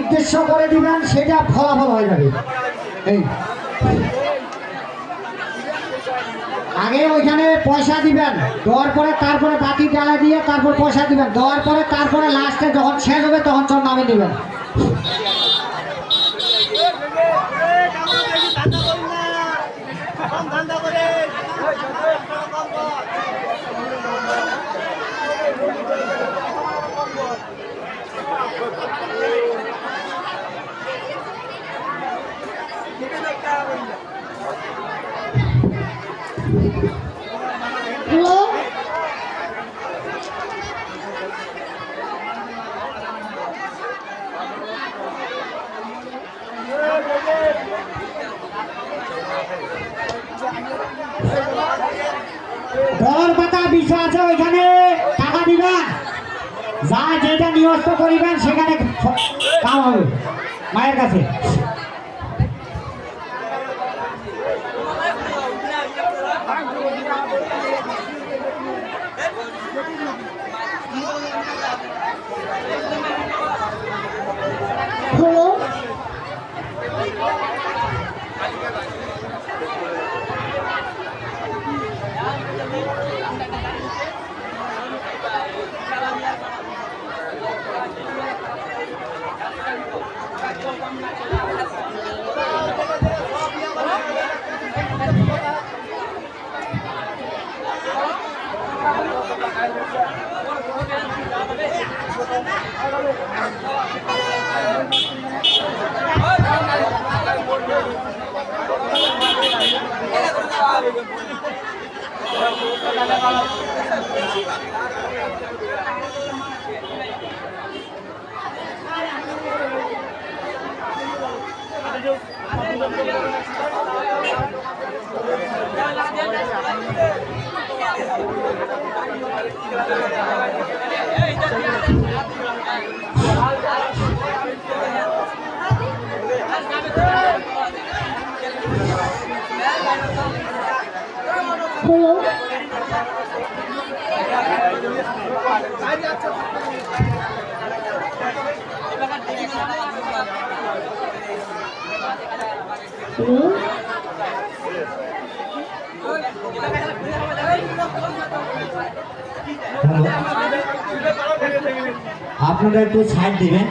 উদ্দেশ্য করে দিবেন, সেটা ফলাফল হয়ে যাবে। এই আগে ওইখানে পয়সা দিবেন, দেওয়ার পরে তারপরে বাতি ডালা দিয়ে তারপর পয়সা দিবেন, দেওয়ার পরে তারপরে লাস্টে যখন শেষ হবে তখন চর নামে দিবেন। দর পাতা বিষয় আছে, ওইখানে টাকা দিবেন, যা যেটা নিয়স্ত করিবেন সেখানে কাম হবে মায়ের কাছে। আপনারা একটু সাইড দিবেন,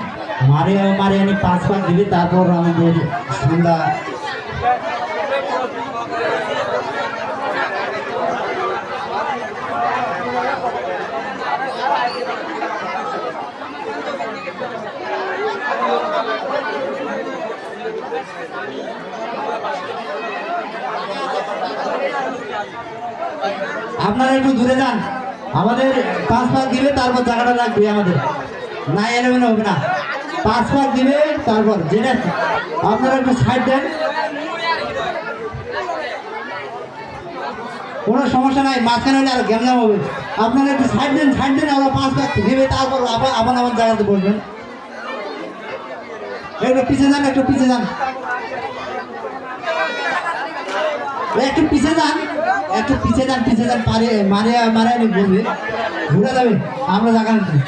মারে মারে 5 পাক দিবে, তারপর আমাদের সন্ধ্যা আপনারা একটু দূরে যান, আমাদের 5 পাক দিবে, তারপর জায়গাটা লাগবে আমাদের, না এলেবেন হবে না। 5 পাক দিবে, তারপর যেটা আপনারা একটু সাইড দেন, কোনো সমস্যা নাই, মাঝখানে হলে আর গ্যামজাম হবে। আপনারা একটু সাইড দেন, আবার 5 পাক দিবে, তারপর আবার আমার জায়গাতে বসবেন। একটু পিছিয়ে যান, একটু পিছিয়ে যান, একটু পিছিয়ে যান, একটু পিছিয়ে যান, পারে মারে বলবে ঘুরে যাবে, আমরা জায়গা